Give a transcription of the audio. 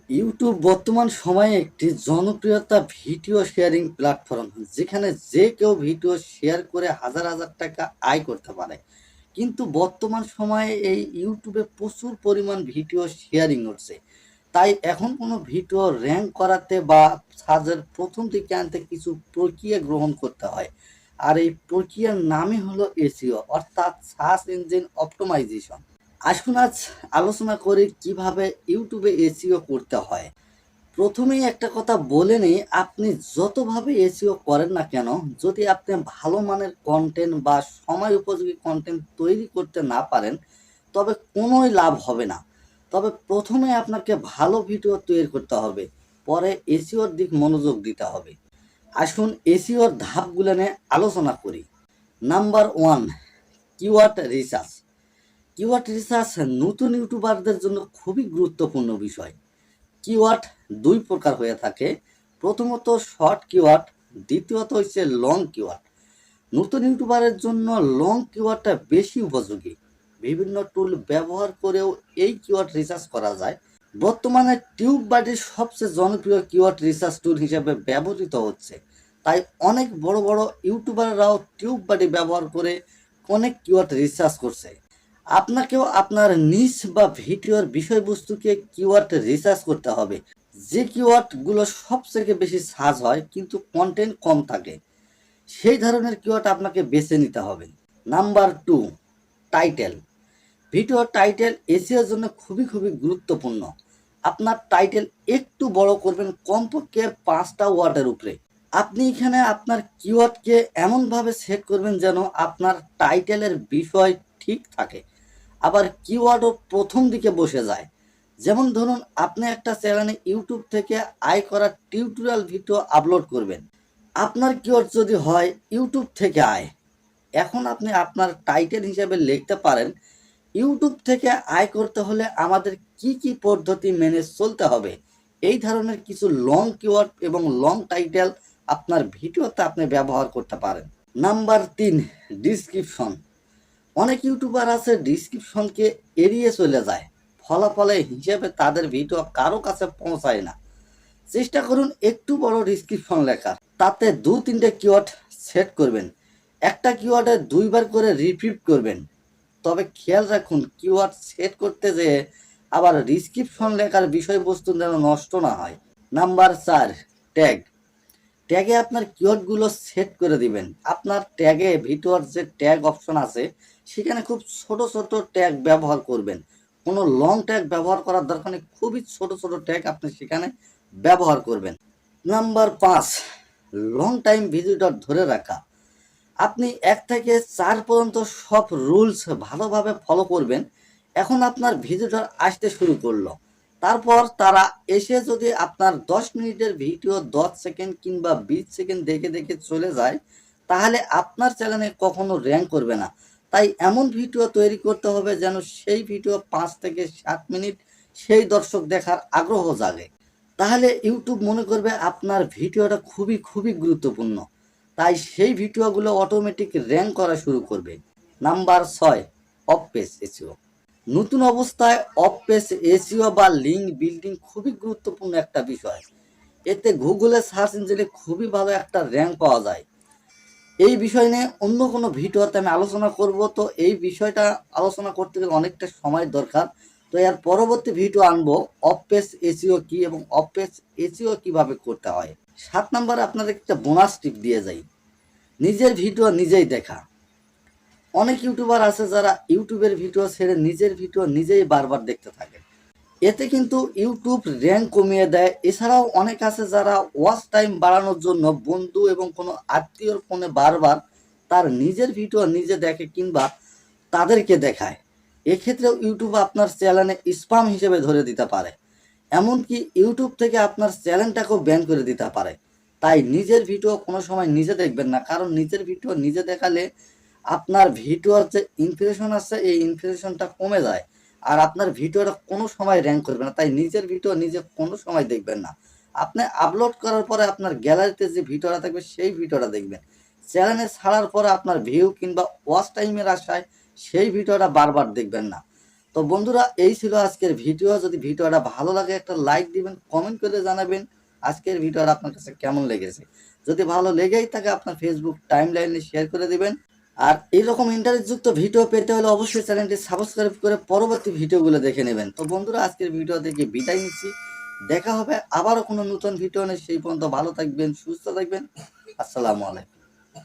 YouTube বর্তমান সময়ে একটি জনপ্রিয়তা ভিডিও শেয়ারিং প্ল্যাটফর্ম, যেখানে যে কেউ ভিডিও শেয়ার করে হাজার হাজার টাকা আয় করতে পারে। কিন্তু বর্তমান সময়ে এই ইউটিউবে প্রচুর পরিমাণ ভিডিও শেয়ারিং হচ্ছে। তাই এখন কোনো ভিডিও র্যাঙ্ক করাতে বা সার্চের প্রথম দিকে আনতে কিছু প্রক্রিয়া গ্রহণ করতে হয়। আর এই প্রক্রিয়ার নামই হলো এসইও, অর্থাৎ সার্চ ইঞ্জিন অপটিমাইজেশন। আসুন আজ আলোচনা করি কিভাবে ইউটিউবে এসইও করতে হয়। প্রথমেই একটা কথা বলে নিই, আপনি যতভাবে এসইও করেন না কেন, যদি আপনি ভালো মানের কন্টেন্ট বা সময় উপযোগী কন্টেন্ট তৈরি করতে না পারেন, তবে কোনোই লাভ হবে না। তবে প্রথমে আপনাকে ভালো ভিডিও তৈরি করতে হবে, পরে এসইওর দিক মনোযোগ দিতে হবে। আসুন এসইওর ধাপগুলো নিয়ে আলোচনা করি। Number 1, keyword research. Keyword research নতুন ইউটিউবারদের জন্য খুবই গুরুত্বপূর্ণ বিষয়। কিওয়ার্ড দুই প্রকার হয়ে থাকে, প্রথমত শর্ট কিওয়ার্ড, দ্বিতীয়ত হচ্ছে লং কিওয়ার্ড। নতুন ইউটিউবারের জন্য লং কিওয়ার্ডটা বেশি উপযোগী। বিভিন্ন টুল ব্যবহার করেও এই কিওয়ার্ড রিসার্চ করা যায়। বর্তমানে টিউব বাডির সবচেয়ে জনপ্রিয় কিওয়ার্ড রিসার্চ টুল হিসেবে ব্যবহৃত হচ্ছে। তাই অনেক বড় বড় ইউটিউবাররাও টিউব বাডি ব্যবহার করে অনেক কিওয়ার্ড রিসার্চ করছে। আপনাকেও আপনার নিশ বা ভিডিওর বিষয়বস্তুকে কিওয়ার্ড রিসার্চ করতে হবে। যে কিওয়ার্ডগুলো সবথেকে বেশি সার্চ হয় কিন্তু কন্টেন্ট কম থাকে, সেই ধরনের কিওয়ার্ড আপনাকে বেছে নিতে হবে। Number 2, title. ভিডিও টাইটেল এসইওর জন্য খুবই গুরুত্বপূর্ণ। আপনার টাইটেল একটু বড় করবেন, কমপক্ষে 5টা ওয়ার্ডের উপরে। আপনি এখানে আপনার কিওয়ার্ডকে এমনভাবে সেট করবেন যেন আপনার টাইটেলের বিষয় ঠিক থাকে, আবার কিওয়ার্ডও প্রথম দিকে বসে যায়। যেমন ধরুন, আপনি একটা চ্যানেলে ইউটিউব থেকে আয় করার টিউটোরিয়াল ভিডিও আপলোড করবেন। আপনার কিওয়ার্ড যদি হয় ইউটিউব থেকে আয়, এখন আপনি আপনার টাইটেল হিসেবে লিখতে পারেন, ইউটিউব থেকে আয় করতে হলে আমাদের কি পদ্ধতি মেনে চলতে হবে। এই ধরনের কিছু লং কিওয়ার্ড এবং লং টাইটেল আপনার ভিডিওতে আপনি ব্যবহার করতে পারেন। Number 3, description. অনেক ইউটিউবার আছে ডিসক্রিপশনকে এড়িয়ে চলে যায়, ফলাফলে হিসেবে তাদের ভিডিও কারো কাছে পৌঁছায় না। চেষ্টা করুন একটু বড় ডিসক্রিপশন লেখার, তাতে 2-3টে কিওয়ার্ড সেট করবেন। একটা কিওয়ার্ডে 2বার করে রিপিট করবেন। তবে খেয়াল রাখুন, কিওয়ার্ড সেট করতে যেয়ে আবার ডিসক্রিপশন লেখার বিষয়বস্তু যেন নষ্ট না হয়। Number 4, tag. ট্যাগে আপনার কিওয়ার্ডগুলো সেট করে দিবেন। আপনার ট্যাগে ভিডিওর যে ট্যাগ অপশন আছে, সেখানে খুব ছোট ট্যাগ ব্যবহার করবেন। কোনো লং ট্যাগ ব্যবহার করার দরকার নেই, খুবই ছোট ট্যাগ আপনি সেখানে ব্যবহার করবেন। নাম্বার 5, লং টাইম ভিজিটর ধরে রাখা। আপনি 1 থেকে 4 পর্যন্ত সব রুলস ভালোভাবে ফলো করবেন। এখন আপনার ভিজিটর আসতে শুরু করলো, তারপর তারা এসে যদি আপনার 10 মিনিটের ভিডিও 10 সেকেন্ড কিংবা 20 সেকেন্ড দেখে চলে যায়, তাহলে আপনার চ্যানেলে কখনো র্যাঙ্ক করবে না। তাই এমন ভিডিও তৈরি করতে হবে যেন সেই ভিডিও 5 থেকে 7 মিনিট সেই দর্শক দেখার আগ্রহ জাগে। তাহলে ইউটিউব মনে করবে আপনার ভিডিওটা খুবই গুরুত্বপূর্ণ, তাই সেই ভিডিওগুলো অটোমেটিক র্যাঙ্ক করা শুরু করবে। Number 6, of page SEO. নতুন অবস্থায় অফ পেজ এসইও বা লিঙ্ক বিল্ডিং খুবই গুরুত্বপূর্ণ একটা বিষয়। এতে গুগলের সার্চ ইঞ্জিনে খুবই ভালো একটা র্যাঙ্ক পাওয়া যায়। এই বিষয় নিয়ে অন্য কোনো ভিডিওতে আমি আলোচনা করব, তো এই বিষয়টা আলোচনা করতে গেলে অনেকটা সময় দরকার। তো এর পরবর্তী ভিডিও আনবো অফ পেজ এসইও কি এবং অফ পেজ এসইও কিভাবে করতে হয়। 7 নম্বরে আপনাদের একটা বোনাস টিপ দিয়ে যাই, নিজের ভিডিও নিজেই দেখা। অনেক ইউটিউবার আছে যারা ইউটিউবের ভিডিও ছেড়ে নিজের ভিডিও নিজেই বারবার দেখতে থাকে, এতে কিন্তু ইউটিউব র্যাঙ্ক কমিয়ে দেয়। এছাড়াও অনেক আছে যারা ওয়াচ টাইম বাড়ানোর জন্য বন্ধু এবং কোনো আত্মীয়র ফোনে বারবার তার নিজের ভিডিও নিজে দেখে কিংবা তাদেরকে দেখায়। এক্ষেত্রেও ইউটিউব আপনার চ্যানেলে স্প্যাম হিসেবে ধরে দিতে পারে, এমনকি ইউটিউব থেকে আপনার চ্যানেলটাকেও ব্যান করে দিতে পারে। তাই নিজের ভিডিও কোনো সময় নিজে দেখবেন না, কারণ নিজের ভিডিও নিজে দেখালে আপনার ভিডিওর যে ইমপ্রেশন আছে এই ইমপ্রেশনটা কমে যায়, আর আপনার ভিডিওটা কোনো সময় র্যাঙ্ক করবে না। তাই নিজের ভিডিও নিজে কোনো সময় দেখবেন না। আপনি আপলোড করার পরে আপনার গ্যালারিতে যে ভিডিওটা থাকবে সেই ভিডিওটা দেখবেন। চ্যানেলে ছাড়ার পরে আপনার ভিউ কিংবা ওয়াচ টাইমের আশায় সেই ভিডিওটা বারবার দেখবেন না। তো বন্ধুরা, এই ছিল আজকের ভিডিও। যদি ভিডিওটা ভালো লাগে একটা লাইক দিবেন, কমেন্ট করে জানাবেন আজকের ভিডিওটা আপনার কাছে কেমন লেগেছে। যদি ভালো লেগেই থাকে আপনার ফেসবুক টাইমলাইনে শেয়ার করে দিবেন। আর এইরকম ইন্টারেস্টযুক্ত ভিডিও পেতে হলে অবশ্যই চ্যানেলটি সাবস্ক্রাইব করে পরবর্তী ভিডিওগুলো দেখে নেবেন। তো বন্ধুরা, আজকের ভিডিও থেকে বিদায় নিচ্ছি। দেখা হবে আবারও কোনো নতুন ভিডিও নিয়ে। সেই পর্যন্ত ভালো থাকবেন, সুস্থ থাকবেন। আসসালামু আলাইকুম।